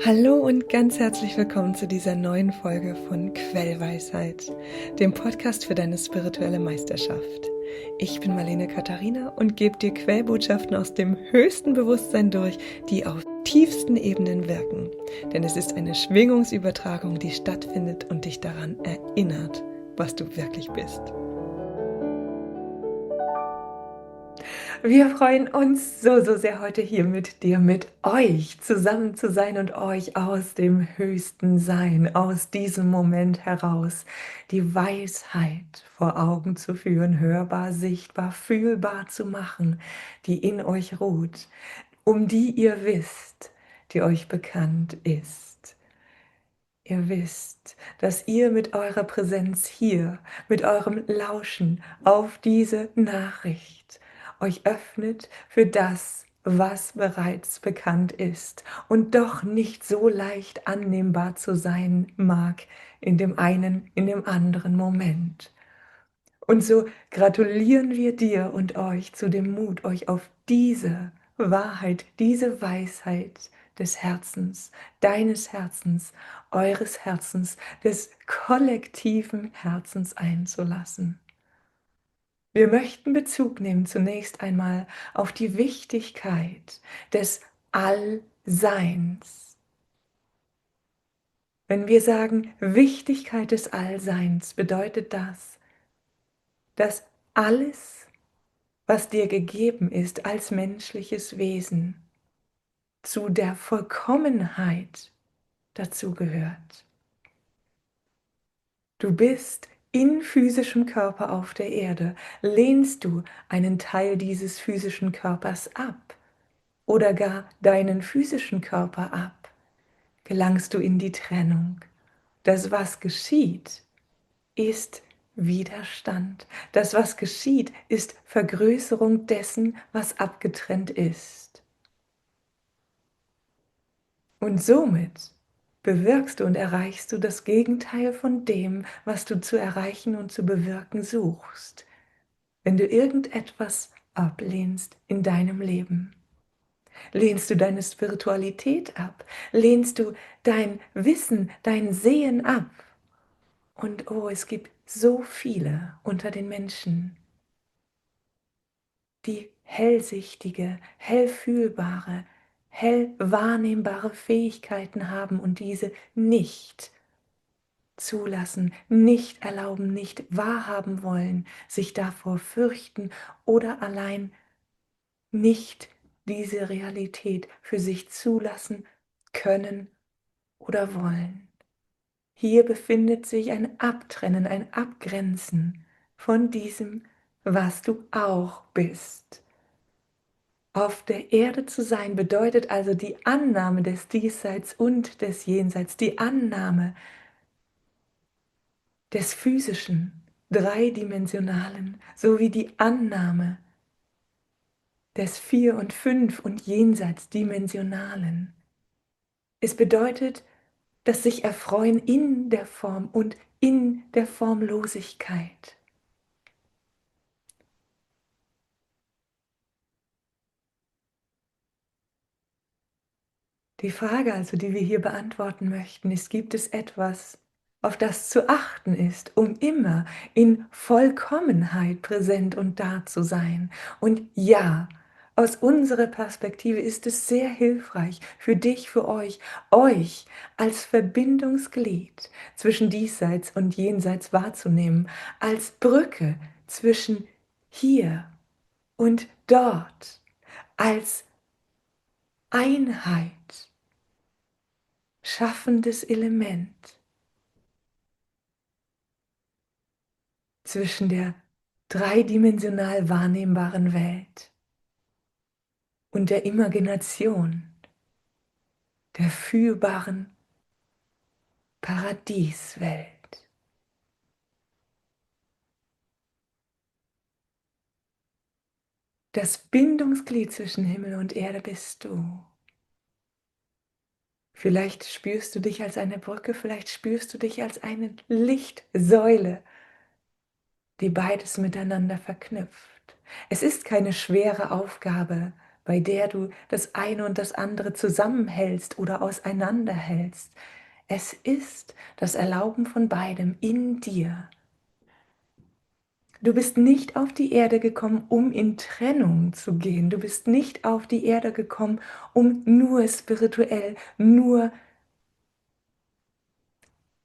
Hallo und ganz herzlich willkommen zu dieser neuen Folge von Quellweisheit, dem Podcast für deine spirituelle Meisterschaft. Ich bin Marlene Katharina und gebe dir Quellbotschaften aus dem höchsten Bewusstsein durch, die auf tiefsten Ebenen wirken. Denn es ist eine Schwingungsübertragung, die stattfindet und dich daran erinnert, was du wirklich bist. Wir freuen uns so sehr heute hier mit dir, mit euch zusammen zu sein und euch aus dem höchsten Sein, aus diesem Moment heraus, die Weisheit vor Augen zu führen, hörbar, sichtbar, fühlbar zu machen, die in euch ruht, um die ihr wisst, die euch bekannt ist. Ihr wisst, dass ihr mit eurer Präsenz hier, mit eurem Lauschen auf diese Nachricht euch öffnet für das, was bereits bekannt ist und doch nicht so leicht annehmbar zu sein mag in dem einen, in dem anderen Moment. Und so gratulieren wir dir und euch zu dem Mut, euch auf diese Wahrheit, diese Weisheit des Herzens, deines Herzens, eures Herzens, des kollektiven Herzens einzulassen. Wir möchten Bezug nehmen zunächst einmal auf die Wichtigkeit des Allseins. Wenn wir sagen Wichtigkeit des Allseins, bedeutet das, dass alles, was dir gegeben ist als menschliches Wesen, zu der Vollkommenheit dazugehört. Du bist in physischem Körper auf der Erde. Lehnst du einen Teil dieses physischen Körpers ab oder gar deinen physischen Körper ab, gelangst du in die Trennung. Das, was geschieht, ist Widerstand. Das, was geschieht, ist Vergrößerung dessen, was abgetrennt ist. Und somit bewirkst du und erreichst du das Gegenteil von dem, was du zu erreichen und zu bewirken suchst, wenn du irgendetwas ablehnst in deinem Leben. Lehnst du deine Spiritualität ab? Lehnst du dein Wissen, dein Sehen ab? Und oh, es gibt so viele unter den Menschen, die hellsichtige, hellfühlbare, hell wahrnehmbare Fähigkeiten haben und diese nicht zulassen, nicht erlauben, nicht wahrhaben wollen, sich davor fürchten oder allein nicht diese Realität für sich zulassen können oder wollen. Hier befindet sich ein Abtrennen, ein Abgrenzen von diesem, was du auch bist. Auf der Erde zu sein bedeutet also die Annahme des Diesseits und des Jenseits, die Annahme des physischen, dreidimensionalen, sowie die Annahme des Vier- und Fünf- und Jenseitsdimensionalen. Es bedeutet, das sich erfreuen in der Form und in der Formlosigkeit. Die Frage also, die wir hier beantworten möchten, ist, gibt es etwas, auf das zu achten ist, um immer in Vollkommenheit präsent und da zu sein? Und ja, aus unserer Perspektive ist es sehr hilfreich für dich, für euch als Verbindungsglied zwischen Diesseits und Jenseits wahrzunehmen, als Brücke zwischen hier und dort, als Einheit, schaffendes Element zwischen der dreidimensional wahrnehmbaren Welt und der Imagination, der fühlbaren Paradieswelt. Das Bindungsglied zwischen Himmel und Erde bist du. Vielleicht spürst du dich als eine Brücke, vielleicht spürst du dich als eine Lichtsäule, die beides miteinander verknüpft. Es ist keine schwere Aufgabe, bei der du das eine und das andere zusammenhältst oder auseinanderhältst. Es ist das Erlauben von beidem in dir. Du bist nicht auf die Erde gekommen, um in Trennung zu gehen. Du bist nicht auf die Erde gekommen, um nur spirituell, nur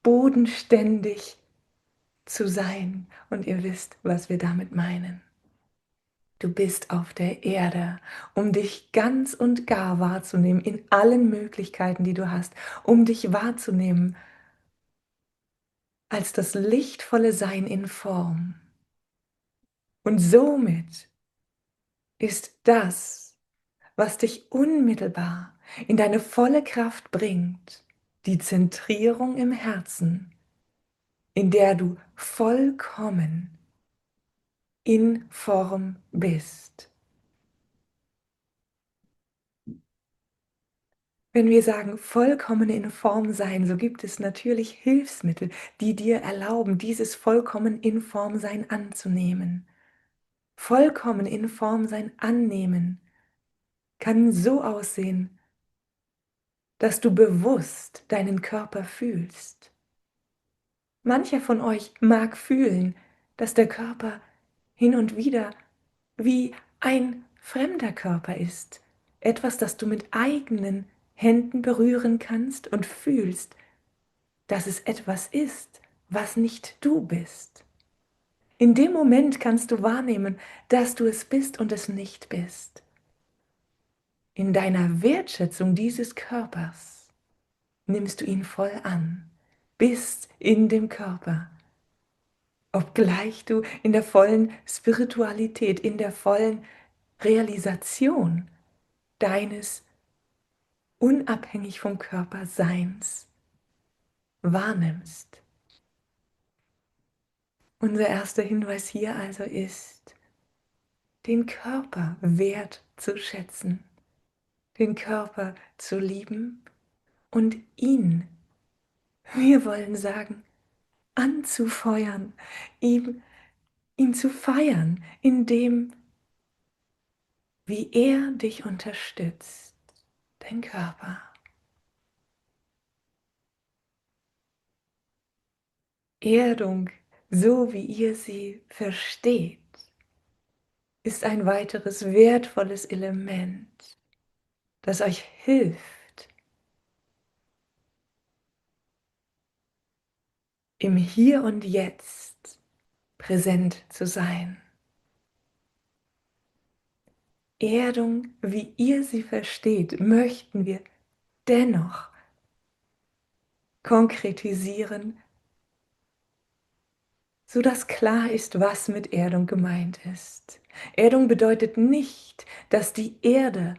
bodenständig zu sein. Und ihr wisst, was wir damit meinen. Du bist auf der Erde, um dich ganz und gar wahrzunehmen in allen Möglichkeiten, die du hast, um dich wahrzunehmen als das lichtvolle Sein in Form. Und somit ist das, was dich unmittelbar in deine volle Kraft bringt, die Zentrierung im Herzen, in der du vollkommen in Form bist. Wenn wir sagen, vollkommen in Form sein, so gibt es natürlich Hilfsmittel, die dir erlauben, dieses vollkommen in Form sein anzunehmen. Vollkommen in Form sein annehmen kann so aussehen, dass du bewusst deinen Körper fühlst. Mancher von euch mag fühlen, dass der Körper hin und wieder wie ein fremder Körper ist. Etwas, das du mit eigenen Händen berühren kannst und fühlst, dass es etwas ist, was nicht du bist. In dem Moment kannst du wahrnehmen, dass du es bist und es nicht bist. In deiner Wertschätzung dieses Körpers nimmst du ihn voll an, bist in dem Körper, obgleich du in der vollen Spiritualität, in der vollen Realisation deines unabhängig vom Körper Seins wahrnimmst. Unser erster Hinweis hier also ist, den Körper wertzuschätzen, den Körper zu lieben und ihn, wir wollen sagen, anzufeuern, ihn zu feiern, indem, wie er dich unterstützt, dein Körper. Erdung, so wie ihr sie versteht, ist ein weiteres wertvolles Element, das euch hilft, im Hier und Jetzt präsent zu sein. Erdung, wie ihr sie versteht, möchten wir dennoch konkretisieren, sodass klar ist, was mit Erdung gemeint ist. Erdung bedeutet nicht, dass die Erde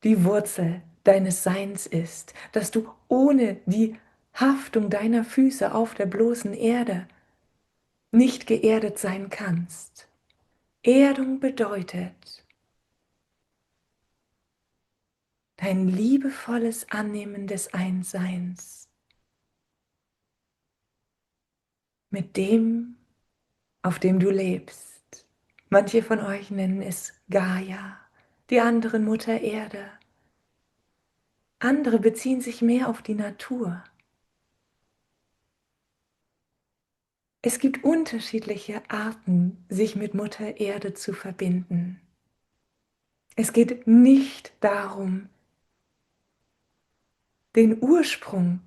die Wurzel deines Seins ist, dass du ohne die Haftung deiner Füße auf der bloßen Erde nicht geerdet sein kannst. Erdung bedeutet dein liebevolles Annehmen des Einsseins mit dem, auf dem du lebst. Manche von euch nennen es Gaia, die anderen Mutter Erde. Andere beziehen sich mehr auf die Natur. Es gibt unterschiedliche Arten, sich mit Mutter Erde zu verbinden. Es geht nicht darum, den Ursprung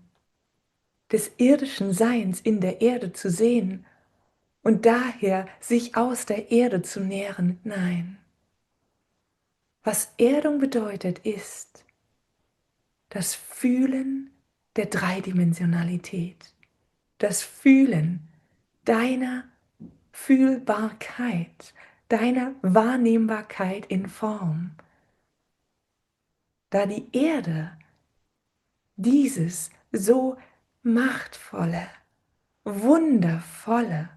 des irdischen Seins in der Erde zu sehen und daher sich aus der Erde zu nähren. Nein. Was Erdung bedeutet, ist das Fühlen der Dreidimensionalität, das Fühlen deiner Fühlbarkeit, deiner Wahrnehmbarkeit in Form, da die Erde dieses so machtvolle, wundervolle,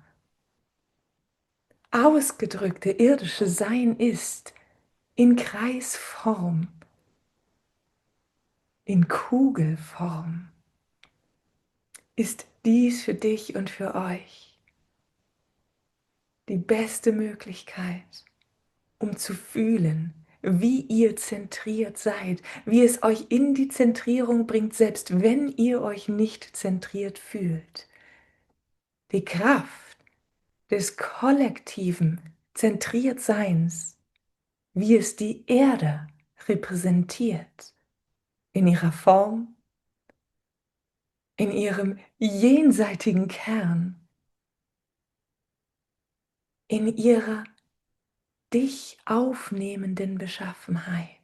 ausgedrückte irdische Sein ist, in Kreisform, in Kugelform, ist dies für dich und für euch die beste Möglichkeit, um zu fühlen, wie ihr zentriert seid, wie es euch in die Zentrierung bringt, selbst wenn ihr euch nicht zentriert fühlt. Die Kraft des kollektiven Zentriertseins, wie es die Erde repräsentiert, in ihrer Form, in ihrem jenseitigen Kern, in ihrer dich aufnehmenden Beschaffenheit.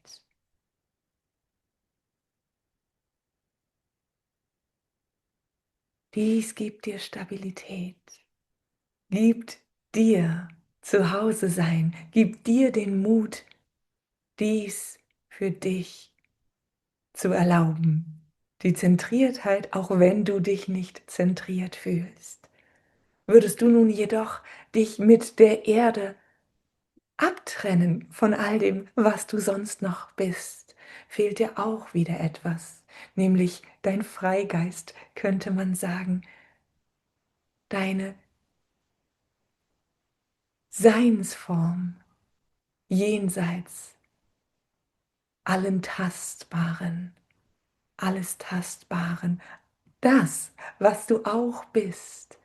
Dies gibt dir Stabilität, gibt dir Zuhause sein, gibt dir den Mut, dies für dich zu erlauben. Die Zentriertheit, auch wenn du dich nicht zentriert fühlst. Würdest du nun jedoch dich mit der Erde abtrennen von all dem, was du sonst noch bist, fehlt dir auch wieder etwas, nämlich dein Freigeist, könnte man sagen, deine Seinsform jenseits allen Tastbaren, alles Tastbaren. Das, was du auch bist,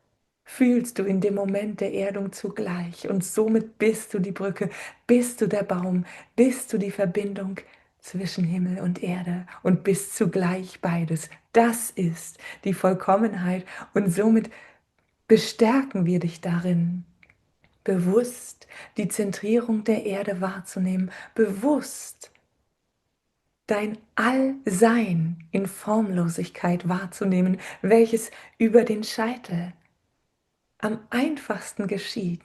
fühlst du in dem Moment der Erdung zugleich. Und somit bist du die Brücke, bist du der Baum, bist du die Verbindung zwischen Himmel und Erde und bist zugleich beides. Das ist die Vollkommenheit und somit bestärken wir dich darin, bewusst die Zentrierung der Erde wahrzunehmen, bewusst dein Allsein in Formlosigkeit wahrzunehmen, welches über den Scheitel am einfachsten geschieht.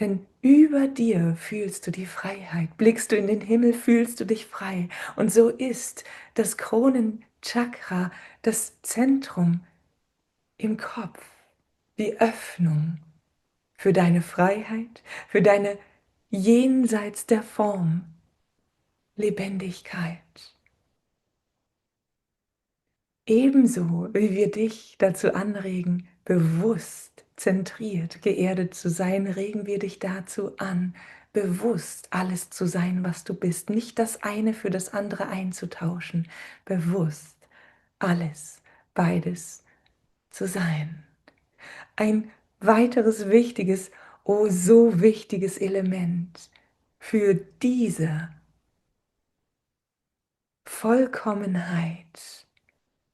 Denn über dir fühlst du die Freiheit. Blickst du in den Himmel, fühlst du dich frei. Und so ist das Kronenchakra, das Zentrum im Kopf, die Öffnung für deine Freiheit, für deine jenseits der Form Lebendigkeit. Ebenso wie wir dich dazu anregen, bewusst, zentriert, geerdet zu sein, regen wir dich dazu an, bewusst alles zu sein, was du bist, nicht das eine für das andere einzutauschen, bewusst alles, beides zu sein. Ein weiteres wichtiges, oh so wichtiges Element für diese Vollkommenheit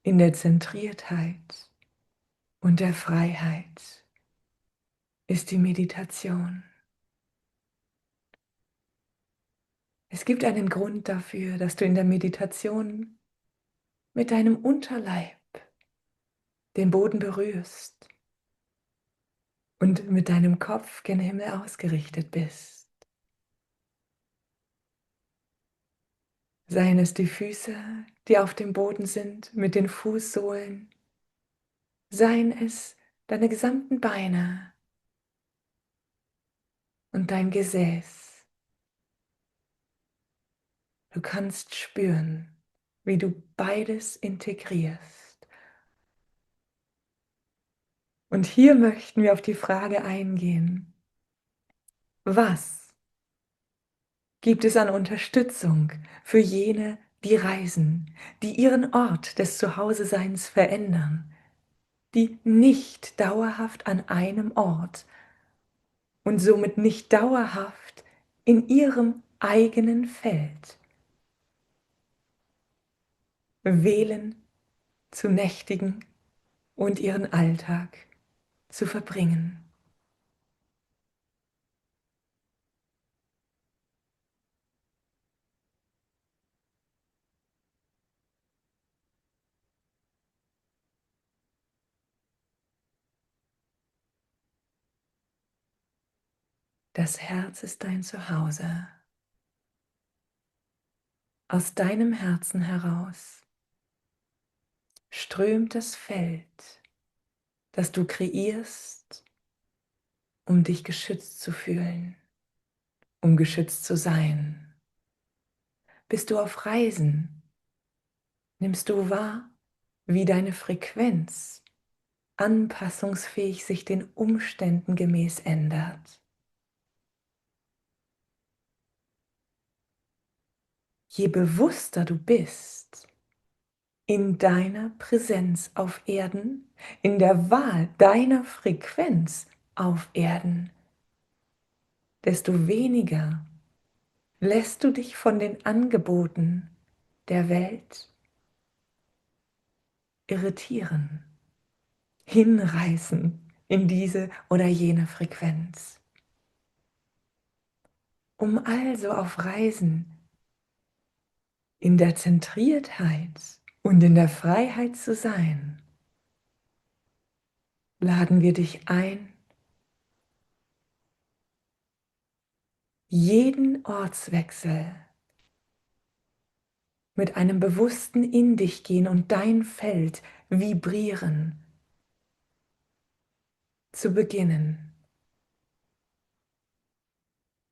in der Zentriertheit und der Freiheit ist die Meditation. Es gibt einen Grund dafür, dass du in der Meditation mit deinem Unterleib den Boden berührst und mit deinem Kopf gen Himmel ausgerichtet bist. Seien es die Füße, die auf dem Boden sind, mit den Fußsohlen, seien es deine gesamten Beine und dein Gesäß. Du kannst spüren, wie du beides integrierst. Und hier möchten wir auf die Frage eingehen, was gibt es an Unterstützung für jene, die reisen, die ihren Ort des Zuhause-Seins verändern, die nicht dauerhaft an einem Ort und somit nicht dauerhaft in ihrem eigenen Feld wählen, zu nächtigen und ihren Alltag zu verbringen. Das Herz ist dein Zuhause. Aus deinem Herzen heraus strömt das Feld, das du kreierst, um dich geschützt zu fühlen, um geschützt zu sein. Bist du auf Reisen, nimmst du wahr, wie deine Frequenz anpassungsfähig sich den Umständen gemäß ändert. Je bewusster du bist in deiner Präsenz auf Erden, in der Wahl deiner Frequenz auf Erden, desto weniger lässt du dich von den Angeboten der Welt irritieren, hinreißen in diese oder jene Frequenz. Um also auf Reisen in der Zentriertheit und in der Freiheit zu sein, laden wir dich ein, jeden Ortswechsel mit einem bewussten in dich gehen und dein Feld vibrieren zu beginnen,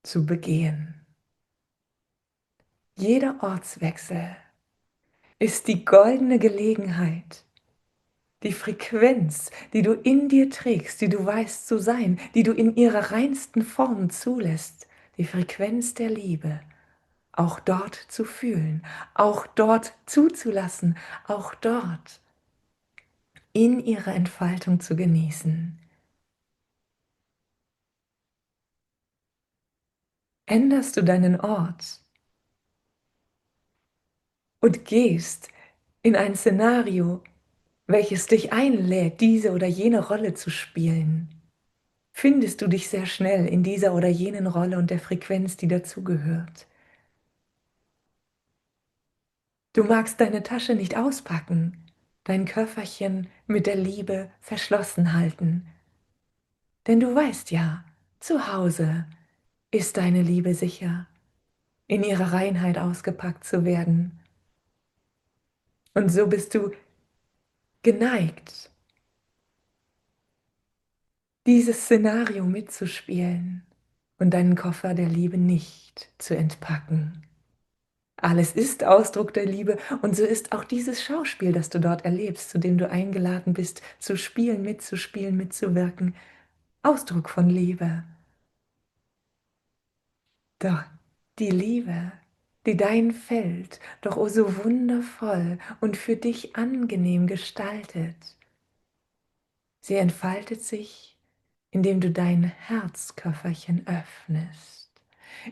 zu begehen. Jeder Ortswechsel ist die goldene Gelegenheit, die Frequenz, die du in dir trägst, die du weißt zu sein, die du in ihrer reinsten Form zulässt, die Frequenz der Liebe, auch dort zu fühlen, auch dort zuzulassen, auch dort in ihrer Entfaltung zu genießen. Änderst du deinen Ort und gehst in ein Szenario, welches dich einlädt, diese oder jene Rolle zu spielen, findest du dich sehr schnell in dieser oder jenen Rolle und der Frequenz, die dazugehört. Du magst deine Tasche nicht auspacken, dein Köfferchen mit der Liebe verschlossen halten, denn du weißt ja, zu Hause ist deine Liebe sicher, in ihrer Reinheit ausgepackt zu werden. Und so bist du geneigt, dieses Szenario mitzuspielen und deinen Koffer der Liebe nicht zu entpacken. Alles ist Ausdruck der Liebe und so ist auch dieses Schauspiel, das du dort erlebst, zu dem du eingeladen bist, zu spielen, mitzuwirken, Ausdruck von Liebe. Doch die Liebe, die dein Feld doch oh so wundervoll und für dich angenehm gestaltet, sie entfaltet sich, indem du dein Herzköfferchen öffnest,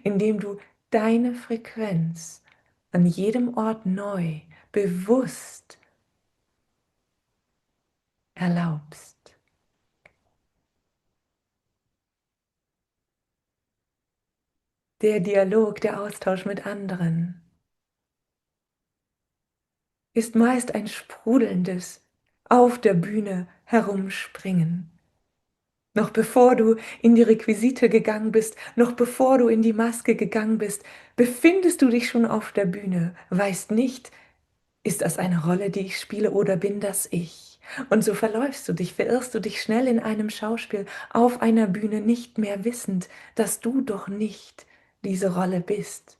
indem du deine Frequenz an jedem Ort neu, bewusst erlaubst. Der Dialog, der Austausch mit anderen ist meist ein sprudelndes auf der Bühne herumspringen. Noch bevor du in die Requisite gegangen bist, noch bevor du in die Maske gegangen bist, befindest du dich schon auf der Bühne, weißt nicht, ist das eine Rolle, die ich spiele, oder bin das ich? Und so verläufst du dich, verirrst du dich schnell in einem Schauspiel auf einer Bühne, nicht mehr wissend, dass du doch nicht diese Rolle bist,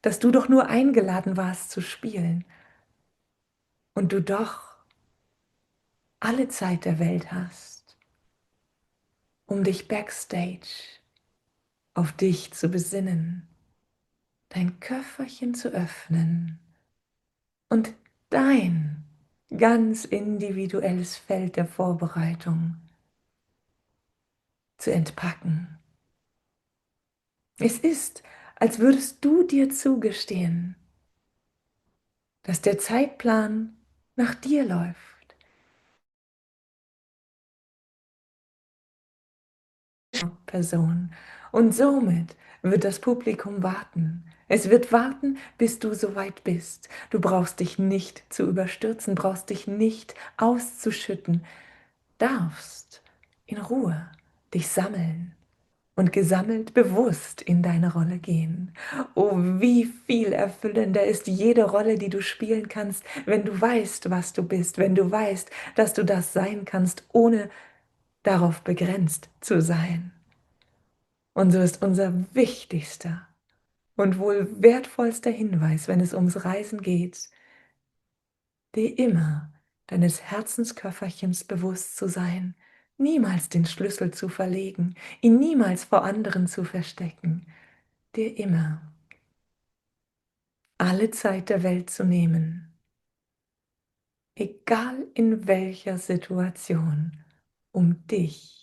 dass du doch nur eingeladen warst zu spielen und du doch alle Zeit der Welt hast, um dich backstage auf dich zu besinnen, dein Köfferchen zu öffnen und dein ganz individuelles Feld der Vorbereitung zu entpacken. Es ist, als würdest du dir zugestehen, dass der Zeitplan nach dir läuft. Person. Und somit wird das Publikum warten. Es wird warten, bis du soweit bist. Du brauchst dich nicht zu überstürzen, brauchst dich nicht auszuschütten, darfst in Ruhe dich sammeln und gesammelt bewusst in deine Rolle gehen. Oh, wie viel erfüllender ist jede Rolle, die du spielen kannst, wenn du weißt, was du bist, wenn du weißt, dass du das sein kannst, ohne darauf begrenzt zu sein. Und so ist unser wichtigster und wohl wertvollster Hinweis, wenn es ums Reisen geht, dir immer deines Herzensköfferchens bewusst zu sein, niemals den Schlüssel zu verlegen, ihn niemals vor anderen zu verstecken, dir immer alle Zeit der Welt zu nehmen, egal in welcher Situation, um dich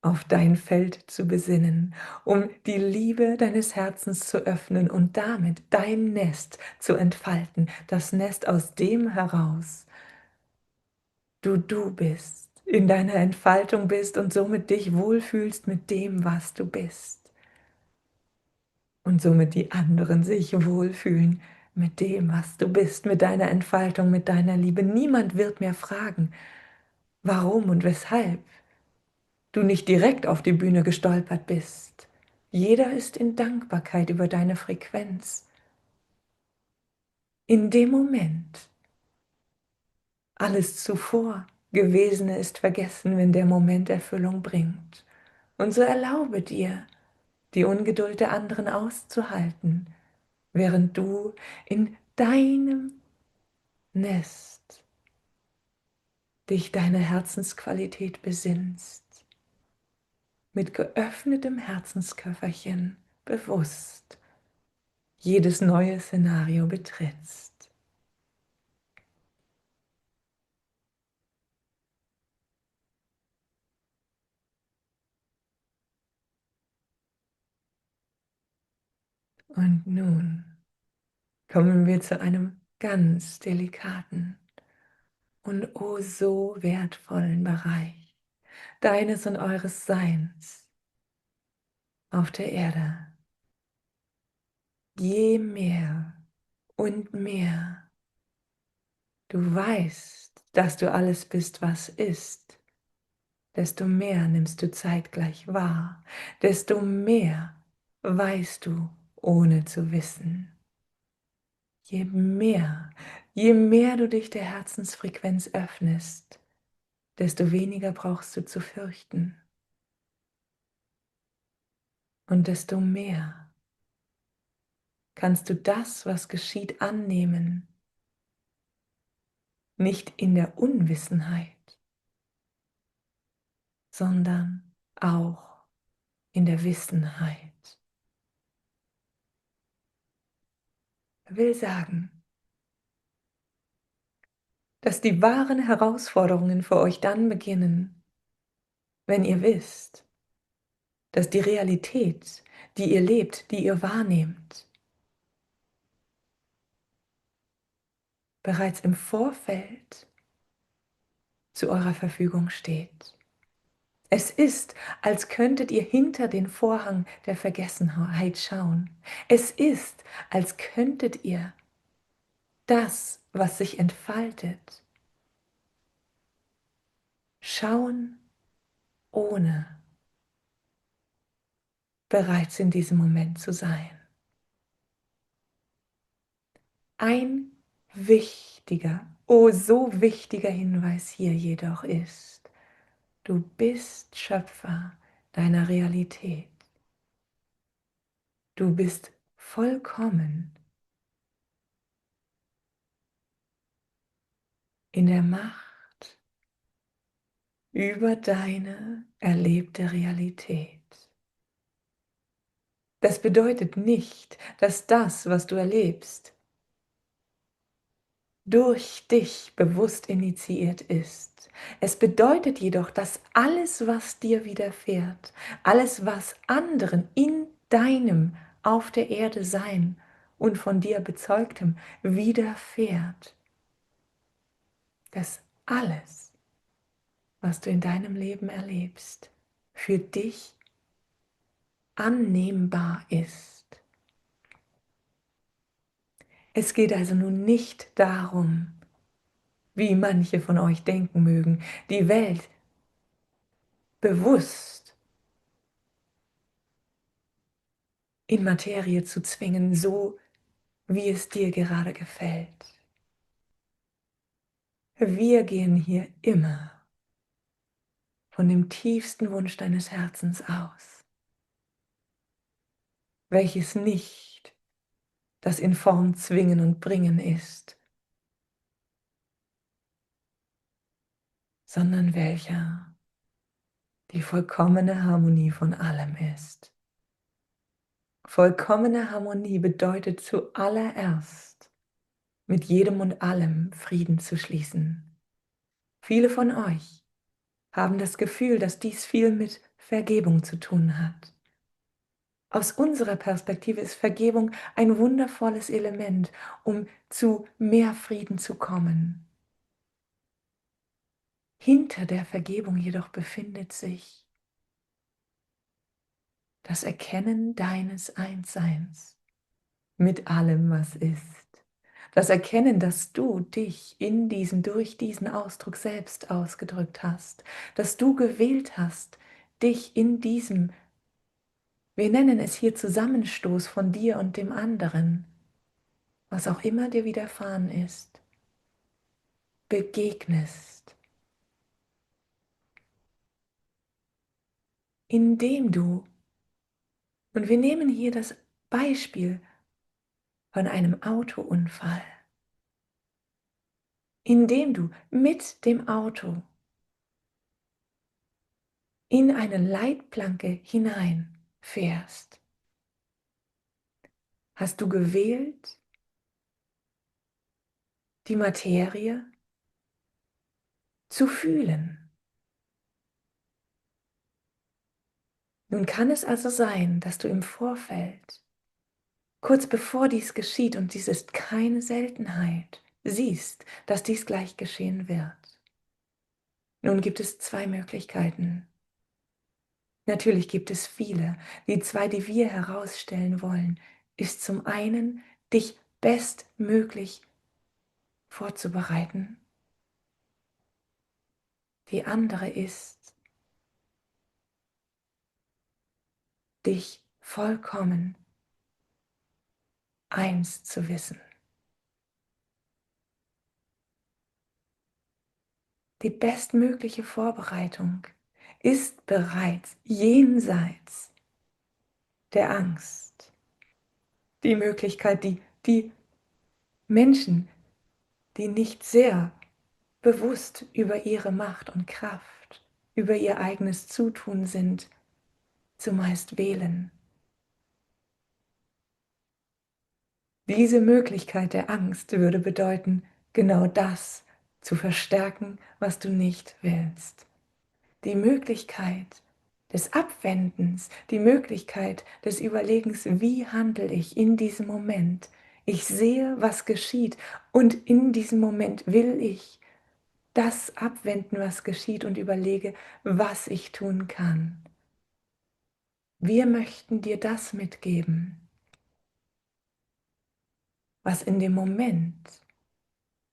auf dein Feld zu besinnen, um die Liebe deines Herzens zu öffnen und damit dein Nest zu entfalten, das Nest, aus dem heraus du bist, in deiner Entfaltung bist und somit dich wohlfühlst mit dem, was du bist. Und somit die anderen sich wohlfühlen mit dem, was du bist, mit deiner Entfaltung, mit deiner Liebe. Niemand wird mehr fragen, warum und weshalb du nicht direkt auf die Bühne gestolpert bist. Jeder ist in Dankbarkeit über deine Frequenz. In dem Moment, alles zuvor Gewesene ist vergessen, wenn der Moment Erfüllung bringt. Und so erlaube dir, die Ungeduld der anderen auszuhalten, während du in deinem Nest dich deiner Herzensqualität besinnst, mit geöffnetem Herzensköfferchen bewusst jedes neue Szenario betrittst. Und nun kommen wir zu einem ganz delikaten und oh so wertvollen Bereich deines und eures Seins auf der Erde. Je mehr und mehr du weißt, dass du alles bist, was ist, desto mehr nimmst du zeitgleich wahr, desto mehr weißt du, ohne zu wissen. Je mehr du dich der Herzensfrequenz öffnest, desto weniger brauchst du zu fürchten. Und desto mehr kannst du das, was geschieht, annehmen, nicht in der Unwissenheit, sondern auch in der Wissenheit. Ich will sagen, dass die wahren Herausforderungen für euch dann beginnen, wenn ihr wisst, dass die Realität, die ihr lebt, die ihr wahrnehmt, bereits im Vorfeld zu eurer Verfügung steht. Es ist, als könntet ihr hinter den Vorhang der Vergessenheit schauen. Es ist, als könntet ihr das, was sich entfaltet, schauen, ohne bereits in diesem Moment zu sein. Ein wichtiger, oh so wichtiger Hinweis hier jedoch ist, du bist Schöpfer deiner Realität. Du bist vollkommen in der Macht über deine erlebte Realität. Das bedeutet nicht, dass das, was du erlebst, durch dich bewusst initiiert ist. Es bedeutet jedoch, dass alles, was dir widerfährt, alles, was anderen in deinem auf der Erde Sein und von dir bezeugtem widerfährt, dass alles, was du in deinem Leben erlebst, für dich annehmbar ist. Es geht also nun nicht darum, wie manche von euch denken mögen, die Welt bewusst in Materie zu zwingen, so wie es dir gerade gefällt. Wir gehen hier immer von dem tiefsten Wunsch deines Herzens aus, welches nicht das in Form zwingen und bringen ist, sondern welcher die vollkommene Harmonie von allem ist. Vollkommene Harmonie bedeutet zuallererst, mit jedem und allem Frieden zu schließen. Viele von euch haben das Gefühl, dass dies viel mit Vergebung zu tun hat. Aus unserer Perspektive ist Vergebung ein wundervolles Element, um zu mehr Frieden zu kommen. Hinter der Vergebung jedoch befindet sich das Erkennen deines Einsseins mit allem, was ist. Das Erkennen, dass du dich durch diesen Ausdruck selbst ausgedrückt hast, dass du gewählt hast, dich in diesem, wir nennen es hier Zusammenstoß von dir und dem anderen, was auch immer dir widerfahren ist, begegnest, indem du, und wir nehmen hier das Beispiel von einem Autounfall, indem du mit dem Auto in eine Leitplanke hineinfährst, hast du gewählt, die Materie zu fühlen. Nun kann es also sein, dass du im Vorfeld, kurz bevor dies geschieht, und dies ist keine Seltenheit, siehst, dass dies gleich geschehen wird. Nun gibt es zwei Möglichkeiten. Natürlich gibt es viele. Die zwei, die wir herausstellen wollen, ist zum einen, dich bestmöglich vorzubereiten. Die andere ist, dich vollkommen eins zu wissen. Die bestmögliche Vorbereitung ist bereits jenseits der Angst. Die Möglichkeit, die Menschen, die nicht sehr bewusst über ihre Macht und Kraft, über ihr eigenes Zutun sind, zumeist wählen. Diese Möglichkeit der Angst würde bedeuten, genau das zu verstärken, was du nicht willst. Die Möglichkeit des Abwendens, die Möglichkeit des Überlegens, wie handle ich in diesem Moment? Ich sehe, was geschieht, und in diesem Moment will ich das abwenden, was geschieht, und überlege, was ich tun kann. Wir möchten dir das mitgeben, was in dem Moment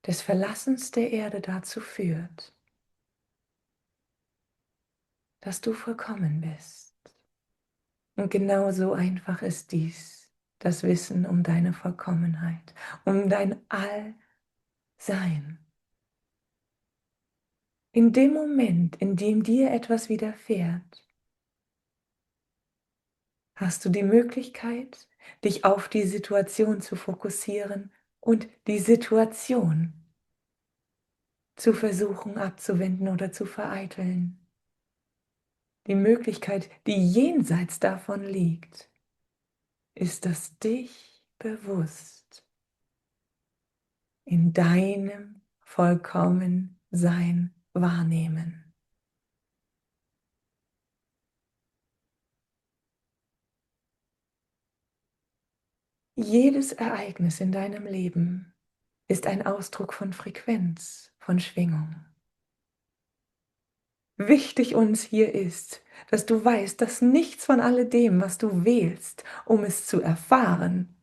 des Verlassens der Erde dazu führt, dass du vollkommen bist. Und genau so einfach ist dies, das Wissen um deine Vollkommenheit, um dein Allsein. In dem Moment, in dem dir etwas widerfährt, hast du die Möglichkeit, dich auf die Situation zu fokussieren und die Situation zu versuchen abzuwenden oder zu vereiteln. Die Möglichkeit, die jenseits davon liegt, ist das dich bewusst in deinem vollkommen Sein wahrnehmen. Jedes Ereignis in deinem Leben ist ein Ausdruck von Frequenz, von Schwingung. Wichtig uns hier ist, dass du weißt, dass nichts von alledem, was du wählst, um es zu erfahren,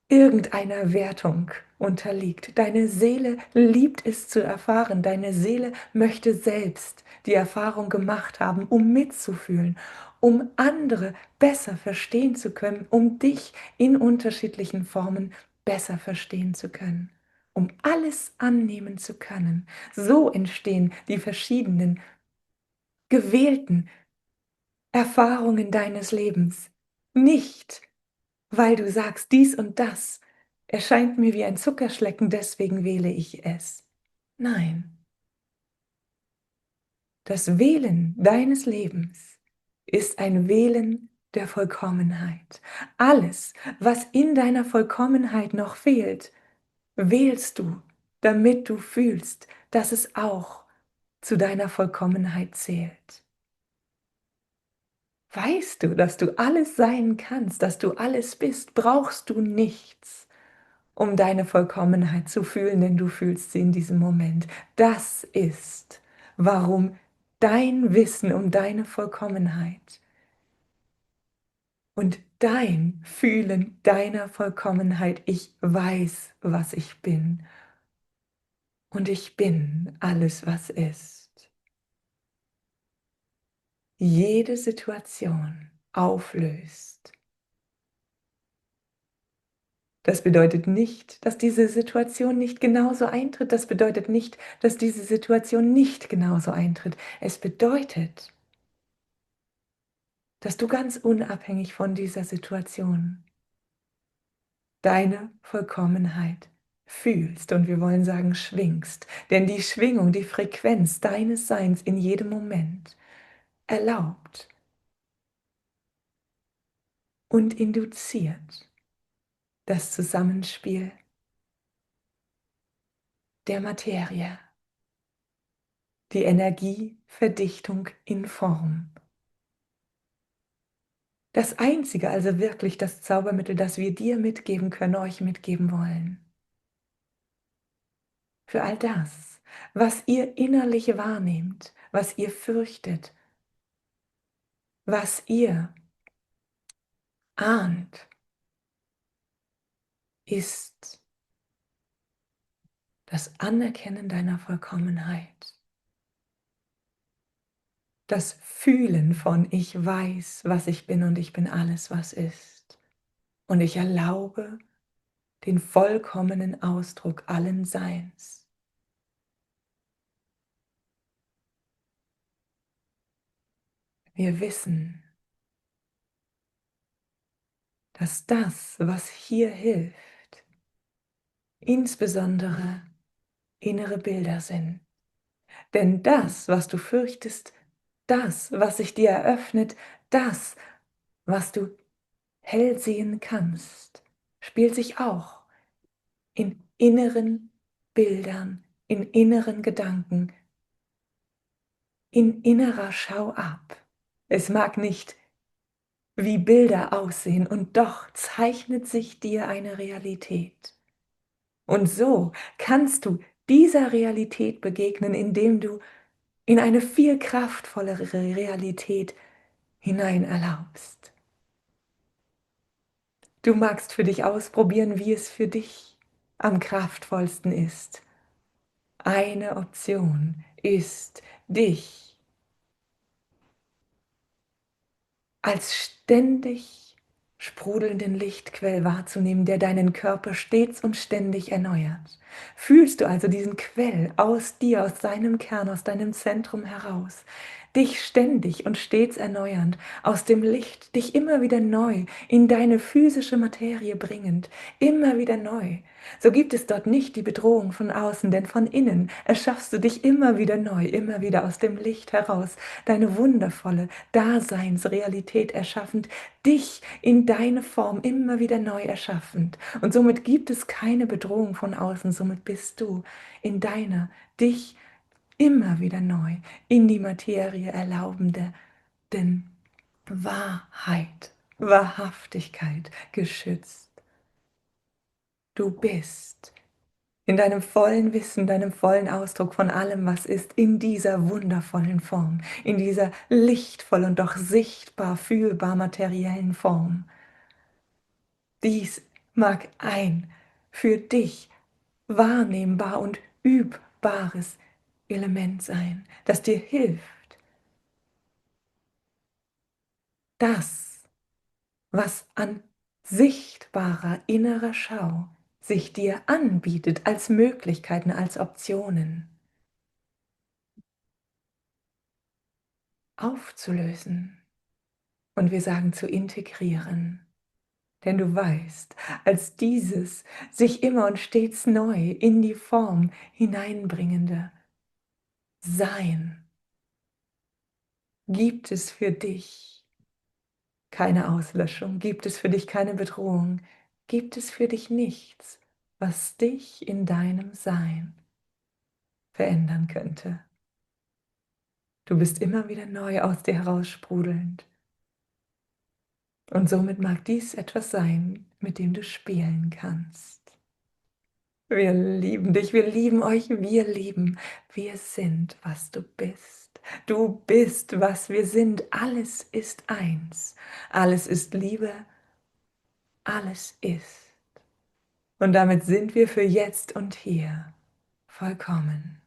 irgendeiner Wertung unterliegt. Deine Seele liebt es zu erfahren. Deine Seele möchte selbst die Erfahrung gemacht haben, um mitzufühlen, um andere besser verstehen zu können, um dich in unterschiedlichen Formen besser verstehen zu können, um alles annehmen zu können. So entstehen die verschiedenen gewählten Erfahrungen deines Lebens. Nicht weil du sagst, dies und das erscheint mir wie ein Zuckerschlecken, deswegen wähle ich es. Nein, das Wählen deines Lebens ist ein Wählen der Vollkommenheit. Alles, was in deiner Vollkommenheit noch fehlt, wählst du, damit du fühlst, dass es auch zu deiner Vollkommenheit zählt. Weißt du, dass du alles sein kannst, dass du alles bist, brauchst du nichts, um deine Vollkommenheit zu fühlen, denn du fühlst sie in diesem Moment. Das ist, warum dein Wissen um deine Vollkommenheit und dein Fühlen deiner Vollkommenheit, ich weiß, was ich bin und ich bin alles, was ist, jede Situation auflöst. Das bedeutet nicht, dass diese Situation nicht genauso eintritt. Das bedeutet nicht, dass diese Situation nicht genauso eintritt. Es bedeutet, dass du ganz unabhängig von dieser Situation deine Vollkommenheit fühlst. Und wir wollen sagen, schwingst. Denn die Schwingung, die Frequenz deines Seins in jedem Moment erlaubt und induziert das Zusammenspiel der Materie, die Energieverdichtung in Form. Das Einzige, also wirklich das Zaubermittel, das wir dir mitgeben können, euch mitgeben wollen. Für all das, was ihr innerlich wahrnehmt, was ihr fürchtet, was ihr ahnt, ist das Anerkennen deiner Vollkommenheit. Das Fühlen von ich weiß, was ich bin und ich bin alles, was ist. Und ich erlaube den vollkommenen Ausdruck allen Seins. Wir wissen, dass das, was hier hilft, insbesondere innere Bilder sind. Denn das, was du fürchtest, das, was sich dir eröffnet, das, was du hell sehen kannst, spielt sich auch in inneren Bildern, in inneren Gedanken, in innerer Schau ab. Es mag nicht wie Bilder aussehen und doch zeichnet sich dir eine Realität. Und so kannst du dieser Realität begegnen, indem du in eine viel kraftvollere Realität hinein erlaubst. Du magst für dich ausprobieren, wie es für dich am kraftvollsten ist. Eine Option ist, dich als ständig sprudelnden Lichtquell wahrzunehmen, der deinen Körper stets und ständig erneuert. Fühlst du also diesen Quell aus dir, aus deinem Kern, aus deinem Zentrum heraus, dich ständig und stets erneuernd, aus dem Licht, dich immer wieder neu in deine physische Materie bringend, immer wieder neu. So gibt es dort nicht die Bedrohung von außen, denn von innen erschaffst du dich immer wieder neu, immer wieder aus dem Licht heraus, deine wundervolle Daseinsrealität erschaffend, dich in deine Form immer wieder neu erschaffend. Und somit gibt es keine Bedrohung von außen, somit bist du in deiner, dich immer wieder neu in die Materie erlaubende, denn Wahrheit, Wahrhaftigkeit geschützt. Du bist in deinem vollen Wissen, deinem vollen Ausdruck von allem, was ist, in dieser wundervollen Form, in dieser lichtvoll und doch sichtbar, fühlbar materiellen Form. Dies mag ein für dich wahrnehmbar und übbares Element sein, das dir hilft, das, was an sichtbarer innerer Schau sich dir anbietet als Möglichkeiten, als Optionen, aufzulösen. Und wir sagen zu integrieren. Denn du weißt, als dieses sich immer und stets neu in die Form hineinbringende Sein gibt es für dich keine Auslöschung? Gibt es für dich keine Bedrohung? Gibt es für dich nichts, was dich in deinem Sein verändern könnte? Du bist immer wieder neu aus dir heraussprudelnd. Und somit mag dies etwas sein, mit dem du spielen kannst. Wir lieben dich, wir lieben euch, wir lieben. Wir sind, was du bist. Du bist, was wir sind. Alles ist eins. Alles ist Liebe. Alles ist. Und damit sind wir für jetzt und hier vollkommen.